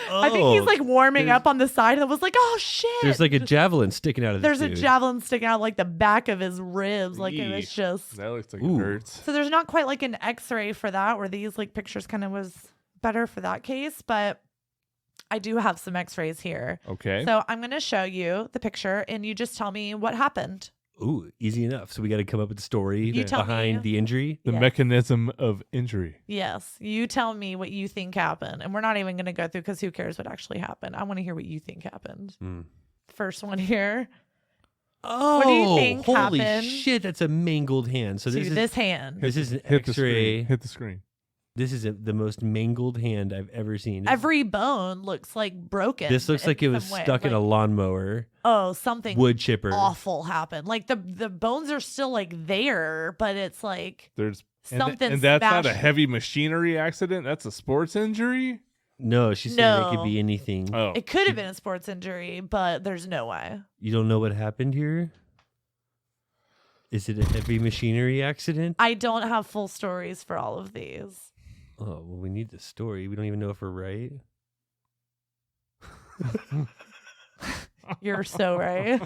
I think he's like warming there's- up on the side and was like, oh shit. There's like a javelin sticking out of this There's a dude. javelin sticking out like the back of his ribs. Like it was Yee. just. That looks like Ooh. it hurts. So there's not quite like an X-ray for that, where these like pictures kind of was better for that case, but I do have some X-rays here. Okay. So I'm going to show you the picture and you just tell me what happened. Ooh, easy enough. So we got to come up with the story You tell behind me. the injury. the Yes. mechanism of injury. Yes. You tell me what you think happened. And we're not even going to go through because who cares what actually happened. I want to hear what you think happened. Mm. First one here. Oh, do you think holy happened shit! That's a mangled hand. So to this is this hand. this is an Hit the X-ray. screen. Hit the screen. This is the most mangled hand I've ever seen. Every bone looks like broken. This looks like it was some way. stuck in a Like, lawnmower, Oh, something wood chipper. awful happened. Like the bones are still like there, but it's like There's something and that's not a smashed. heavy machinery accident. That's a sports injury. No, she's saying it No. could be anything. Oh, It could have been a sports injury, but there's no way. You don't know what happened here? Is it a heavy machinery accident? I don't have full stories for all of these. Oh, well, we need the story. We don't even know if we're right. You're so right.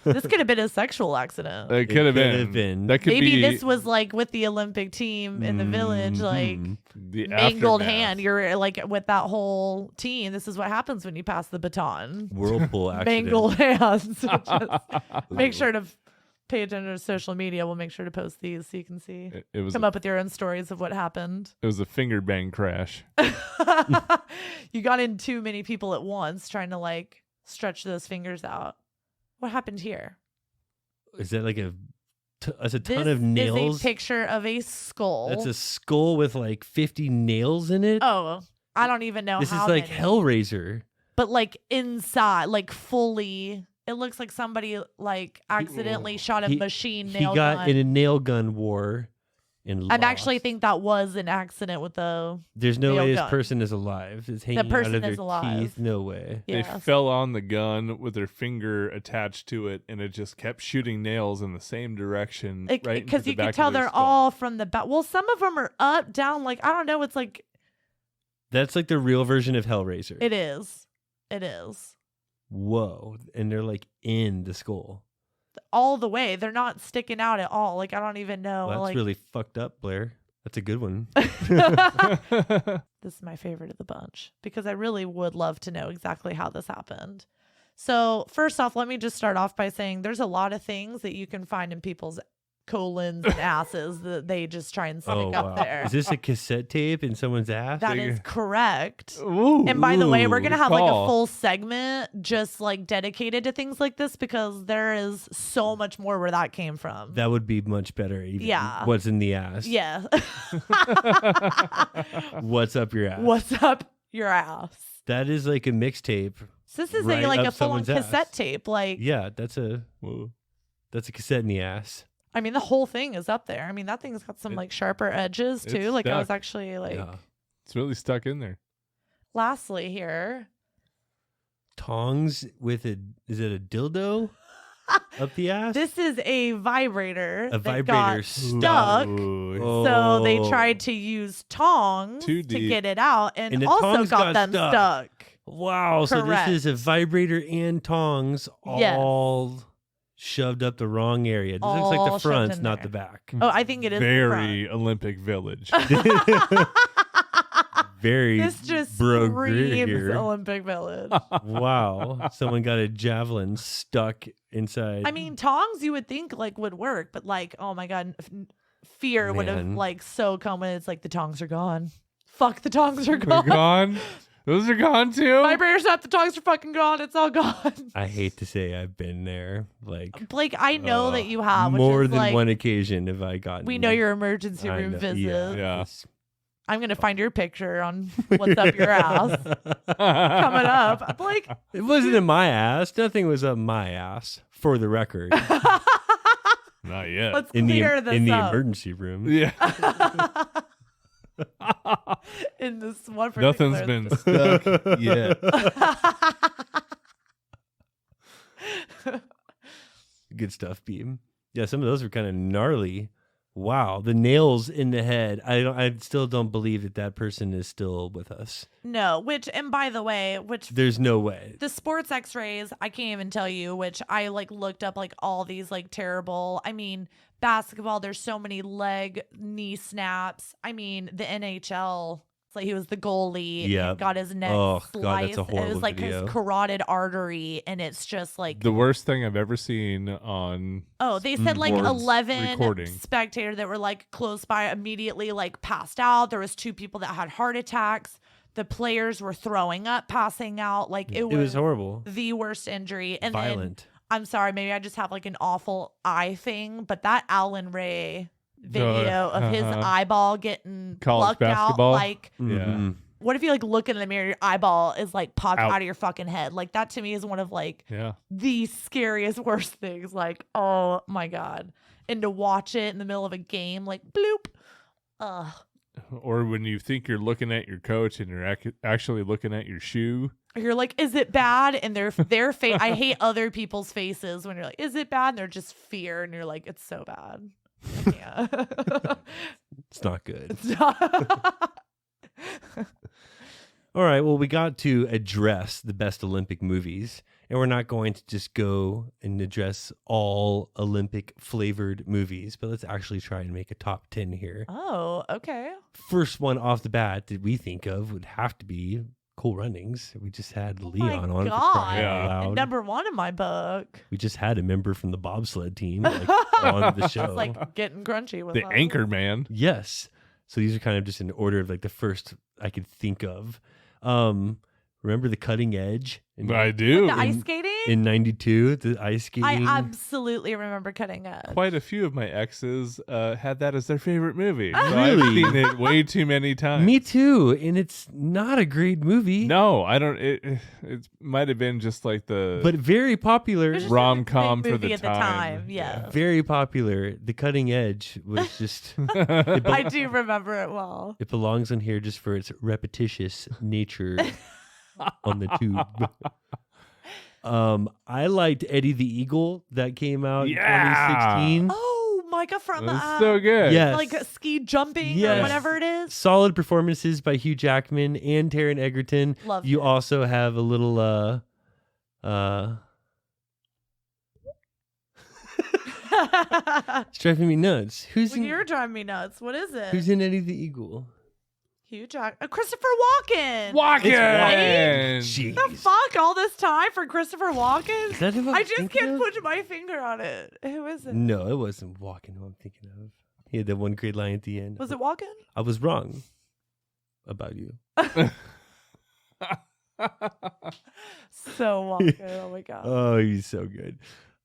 This could have been a sexual accident. it could have could have been. been. That could Maybe be this was like with the Olympic team in the village, like Mhm. the mangled aftermath. hand. You're like with that whole team. This is what happens when you pass the baton. Whirlpool accident. Mangled hands. Just make sure to pay attention to social media. We'll make sure to post these so you can see. It was Come up with your own stories of what happened. it was a finger bang crash. You got in too many people at once trying to like stretch those fingers out. What happened here? Is that like that's a ton This of nails? is a picture of a skull. That's a skull with like 50 nails in it. Oh, I don't even know this how is like many. Hellraiser. But like inside, like fully, it looks like somebody like accidentally shot a machine nail He got gun. in a nail gun war and I actually lost. think that was an accident with the. There's no nail way this gun. person is alive. It's hanging out person of their is alive. teeth. No way. They Yes. fell on the gun with their finger attached to it, and it just kept shooting nails in the same direction. Right Because into the you back can of tell their they're skull. all from the back. Well, some of them are up, down. Like I don't know. It's like That's like the real version of Hellraiser. it is. It is Whoa. And they're like in the skull. all the way. They're not sticking out at all. Like I don't even know. Well, that's like really fucked up, Blair. That's a good one. this is my favorite of the bunch because I really would love to know exactly how this happened. So first off, let me just start off by saying there's a lot of things that you can find in people's colons and asses that they just try and stick up there. Is this a cassette tape in someone's ass? That is correct. Ooh, And by the way, we're ooh, going to good have like a call. full segment just like dedicated to things like this because there is so much more where that came from. That would be much better. Even. Yeah. What's in the ass? Yeah. What's up your ass? What's up your ass? That is like a mixtape. So this is Right like up a full on someone's ass. cassette tape. Like, Yeah, that's a cassette in the ass. I mean, the whole thing is up there. I mean, that thing's got some like sharper edges too. it's Like I was stuck. actually like, Yeah. It's really stuck in there. lastly here. Tongs with is it a dildo up the ass? This is a vibrator. A that vibrator got stuck. Ooh. So they Oh. tried to use tongs Too to deep. get it out and And the also tongs got got them stuck. stuck. Wow, so this is a Correct. vibrator and tongs Yes. all shoved up the wrong area. This looks like All the shoved front, in not there. the back. Oh, I think it is the Very Olympic Village. Very This just bro screams here. Olympic Village. Wow, someone got a javelin stuck inside. I mean, tongs you would think like would work, but like, oh my god, fear would have Man. like so come when it's like the tongs are gone. Fuck, the tongs are They're gone. gone. Those are gone too. Vibrators up, the tongs are fucking gone. It's all gone. I hate to say I've been there. Like Blake, I know that you have, which more is than like, one occasion have I gotten. we know your emergency I room know- visit. Yeah. it's- I'm gonna find your picture on what's up your ass coming up. Blake, It wasn't in my ass. Nothing was up my ass. For the record, Not yet. let's in the clear this in the up. emergency room. Yeah. In this one Nothing's particular- been stuck yet. Good stuff, Beam. Yeah, some of those were kind of gnarly. Wow, the nails in the head. I still don't believe that person is still with us. No, and by the way, There's no way. the sports x-rays, I can't even tell you, which I like looked up like all these like terrible, I mean, basketball, there's so many knee snaps. I mean, the NHL, it's like he was the goalie, Yep. got his neck Oh, sliced. God, that's a It horrible was like video. his carotid artery, and it's just like, The worst thing I've ever seen on. oh, they said like Boards 11 recording. spectators that were like close by immediately like passed out. There was 2 people that had heart attacks. The players were throwing up, passing out. Like it It was was horrible. the worst injury. And then Violent. I'm sorry, maybe I just have like an awful eye thing, but that Alan Ray video of his eyeball getting College plucked out, basketball? like Mhm. what if you like look in the mirror, your eyeball is like popped Out. out of your fucking head? Like that to me is one of like Yeah. the scariest, worst things. Like, oh my God. And to watch it in the middle of a game, like bloop. Ugh. Or when you think you're looking at your coach and you're actually looking at your shoe. You're like, is it bad? And their face, I hate other people's faces when you're like, is it bad? And they're just fear. And you're like, it's so bad. I can't. It's not good. It's not. All right, well, we got to address the best Olympic movies, and we're not going to just go and address all Olympic flavored movies, but let's actually try and make a top 10 here. Oh, okay. First one off the bat that we think of would have to be Cool Runnings. We just had Leon on for crying Yeah. out loud. And number 1 in my book. We just had a member from the bobsled team like, on the show. It's like getting crunchy with The us. anchor man. Yes. So these are kind of just in order of like the first I could think of. Remember the Cutting Edge? I do. The ice skating? In 92, the ice skating. I absolutely remember Cutting Edge. Quite a few of my exes had that as their favorite movie. So Really? I've seen it way too many times. Me too, and it's not a great movie. No, I don't. It might have been just like the But very popular. It was just rom-com a big for movie the at the time. Yes. Very popular. The Cutting Edge was just. I do remember it well. It belongs on here just for its repetitious nature on the tube. I liked Eddie the Eagle that came out in 2016. Oh, Micah from That's so good. Yes. like ski jumping Yes. or whatever it is. Solid performances by Hugh Jackman and Taron Egerton. Loved You it. also have a little it's driving me nuts. Who's Well, in, you're driving me nuts. What is it? who's in Eddie the Eagle? Hugh Jack. Christopher Walken. Walken. Jeez. The fuck all this time for Christopher Walken? Is that who I'm I just thinking can't of? put my finger on it. Who is it? No, it wasn't Walken who I'm thinking of. He had that one great line at the end. Was it Walken? I was wrong about you. So Walken. Oh my god. Oh, he's so good.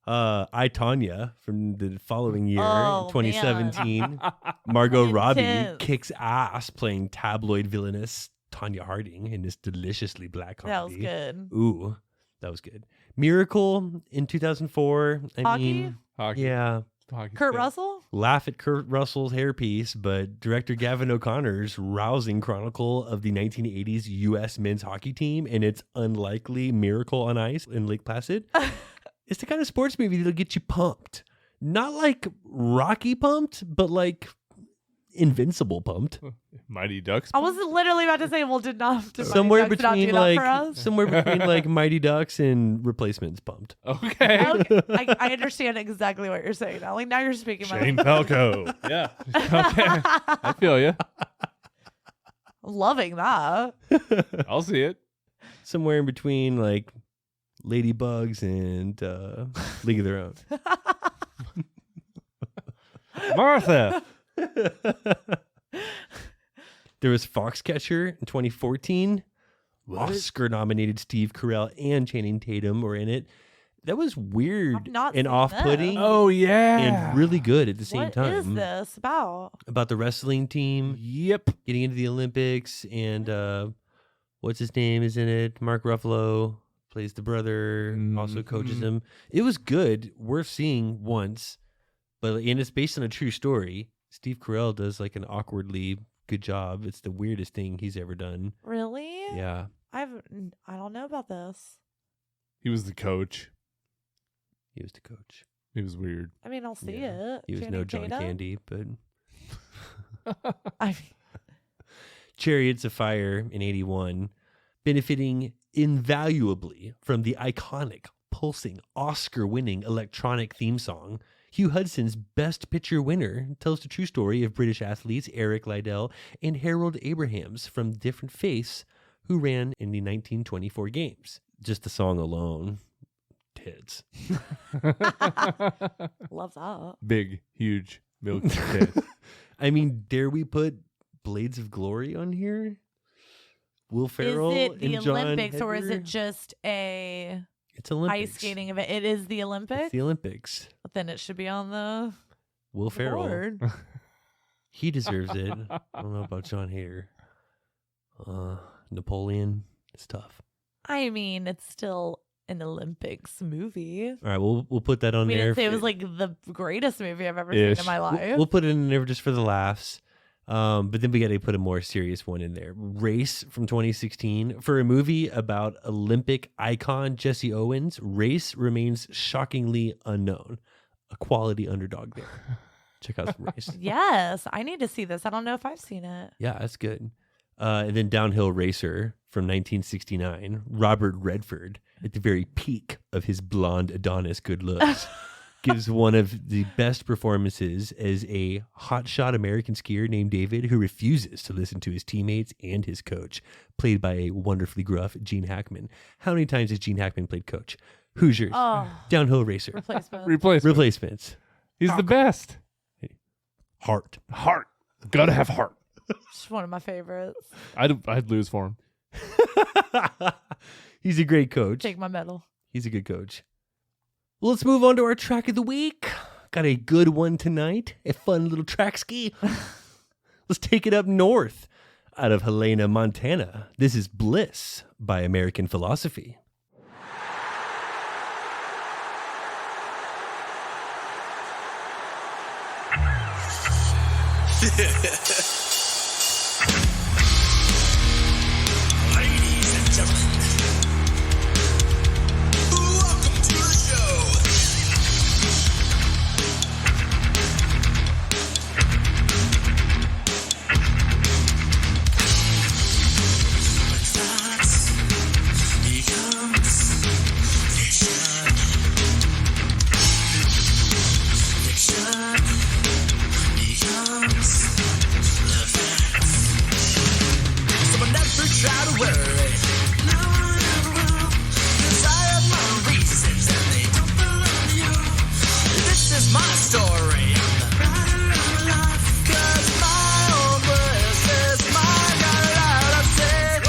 I, Tanya from the following year, Oh, 2017. Margot Robbie Intense. kicks ass playing tabloid villainess Tanya Harding in this deliciously black That was comedy. good. Ooh, that was good. Miracle in 2004. I Hockey? mean, Hockey. yeah. Hockey's Kurt good. Russell? Laugh at Kurt Russell's hairpiece, but director Gavin O'Connor's rousing chronicle of the 1980s U.S. men's hockey team and its unlikely miracle on ice in Lake Placid. It's the kind of sports movie that'll get you pumped. Not like Rocky pumped, but like Invincible pumped. Mighty Ducks. I was literally about to say, well, did Somewhere Mighty Ducks not do between that for like us? somewhere between like Mighty Ducks and Replacements pumped. Okay. Okay, I understand exactly what you're saying now. Like now you're speaking my Shane Falco. Yeah. Okay. I feel you. I'm loving that. I'll see it. Somewhere in between like Ladybugs and League of Their Own. Martha. There was Foxcatcher in 2014. Oscar-nominated Steve Carell and Channing Tatum were in it. That was weird I've not and seen off-putting this. Oh yeah. and really good at the same What time. is this about? About the wrestling team Yep. getting into the Olympics, and what's his name is in it? Mark Ruffalo plays the brother, also coaches him. It was good, worth seeing once, and it's based on a true story. Steve Carell does like an awkwardly good job. It's the weirdest thing he's ever done. Really? Yeah. I don't know about this. He was the coach. He was the coach. He was weird. I mean, I'll see Yeah. it. He was no John Tatum? Candy, but I mean, Chariots of Fire in 81, benefiting invaluably from the iconic, pulsing, Oscar-winning electronic theme song. Hugh Hudson's Best Picture winner tells the true story of British athletes Eric Liddell and Harold Abrahams from Different Faiths, who ran in the 1924 games. Just the song alone, tits. love that. Big, huge, milky tit. I mean, dare we put Blades of Glory on here? Will Ferrell Is it the and John Olympics or is Hedger? it just a It's Olympics. ice skating event? It is the Olympics. It's the Olympics. But then it should be on the Will Ferrell. board. He deserves it. I don't know about John Hader. Napoleon. It's tough. I mean, it's still an Olympics movie. All right, we'll put that on We there. didn't say it was like the greatest movie I've ever seen Ish. in my life. We'll put it in there just for the laughs. But then we got to put a more serious one in there. Race from 2016. For a movie about Olympic icon Jesse Owens, Race remains shockingly unknown. A quality underdog there. Check out some Race. Yes, I need to see this. I don't know if I've seen it. Yeah, that's good. And then Downhill Racer from 1969. Robert Redford, at the very peak of his blonde Adonis good looks, gives one of the best performances as a hotshot American skier named David who refuses to listen to his teammates and his coach, played by a wonderfully gruff Gene Hackman. How many times has Gene Hackman played coach? Hoosiers. Oh, Downhill Racer. replacement. Replacements. He's the best. Heart. Heart. Gotta have heart. It's one of my favorites. I'd lose for him. He's a great coach. Take my medal. He's a good coach. Well, let's move on to our track of the week. Got a good one tonight. A fun little track ski. Let's take it up north out of Helena, Montana. This is Bliss by American Philosophy. Ladies and gentlemen, welcome to the show. When facts becomes fiction, fiction becomes the facts. So I never try to worry. No, I never will. 'Cause I have my reasons and they don't belong to you. This is my story. I'm the writer of my life. 'Cause my own bliss is mine. Got it out, I say.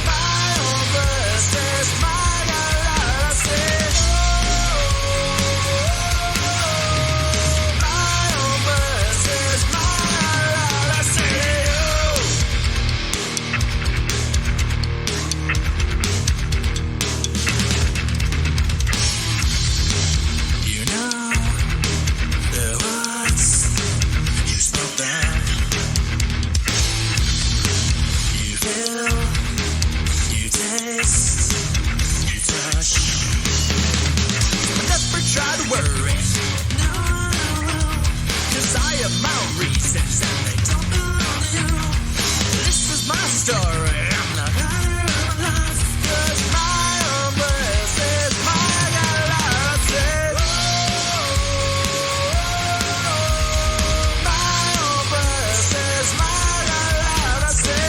My own bliss is mine. Got it out, I say. My own bliss is mine. I say. You know the words you spoke then. You feel, you taste, you touch. I never try to worry. No, no, 'cause I have my reasons and they don't belong to you. This is my story. I'm the writer of my life. 'Cause my own bliss is mine. Got it out, I say. My own bliss is mine. Got it out, I say.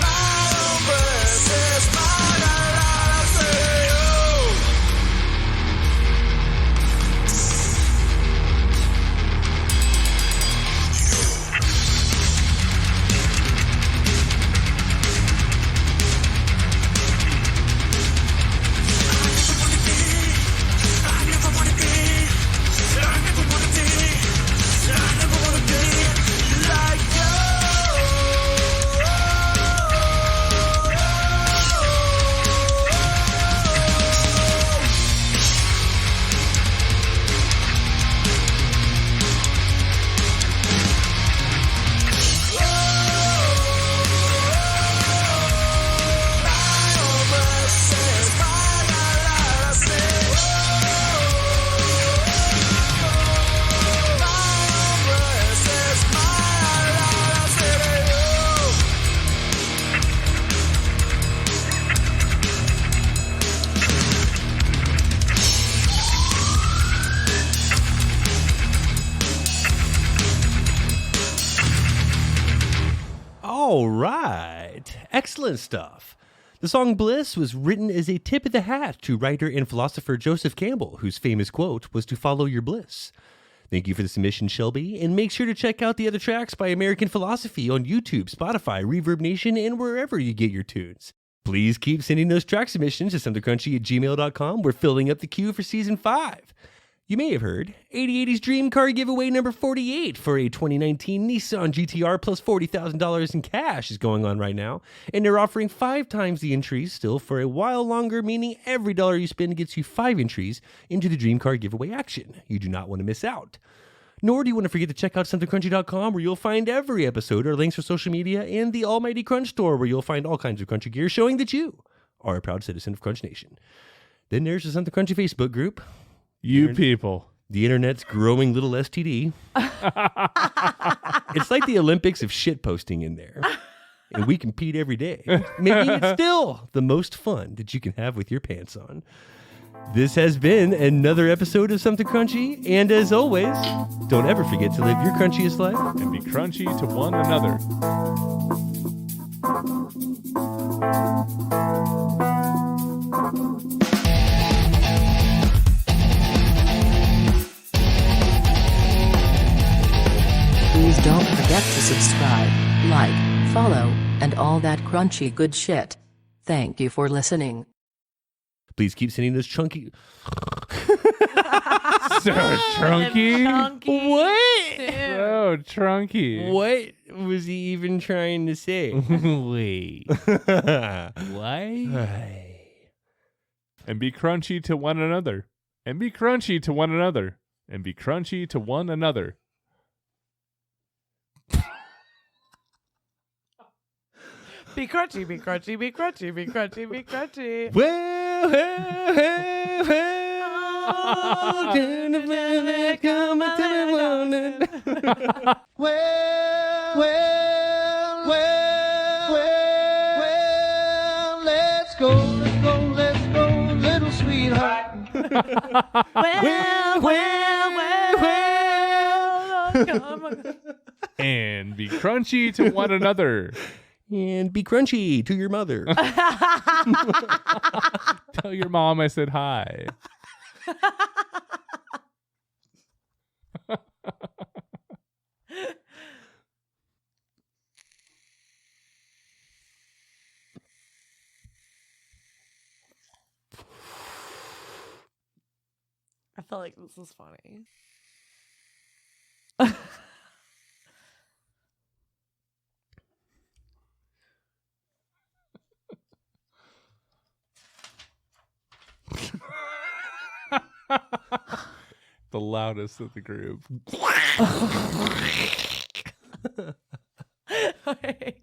My own bliss is mine. Got it out, I say. All right. Excellent stuff. The song Bliss was written as a tip of the hat to writer and philosopher Joseph Campbell, whose famous quote was to follow your bliss. Thank you for the submission, Shelby, and make sure to check out the other tracks by American Philosophy on YouTube, Spotify, Reverb Nation, and wherever you get your tunes. Please keep sending those track submissions to somethingcrunchy@gmail.com. We're filling up the queue for Season 5. You may have heard 8080's Dream Car Giveaway number 48 for a 2019 Nissan GTR plus $40,000 in cash is going on right now, and they're offering 5 times the entries still for a while longer, meaning every dollar you spend gets you 5 entries into the Dream Car Giveaway action. You do not want to miss out. Nor do you want to forget to check out somethingcrunchy.com, where you'll find every episode, our links for social media, and the almighty Crunch Store, where you'll find all kinds of crunchy gear showing that you are a proud citizen of Crunch Nation. Then there's the Something Crunchy Facebook group. You people. The internet's growing little STD. It's like the Olympics of shit posting in there. And we compete every day, making it still the most fun that you can have with your pants on. This has been another episode of Something Crunchy. And as always, don't ever forget to live your crunchiest life. And be crunchy to one another. forget to subscribe, like, follow, and all that crunchy good shit. Thank you for listening. Please keep sending those chunky. So trunky. What? So trunky. What was he even trying to say? Wait. Why? And be crunchy to one another. And be crunchy to one another. And be crunchy to one another. Be crunchy, be crunchy, be crunchy, be crunchy, be crunchy. Well, let's go, little sweetheart. And be crunchy to one another. and be crunchy to your mother. Tell your mom I said hi. I feel like this is funny. The loudest of the group. Okay.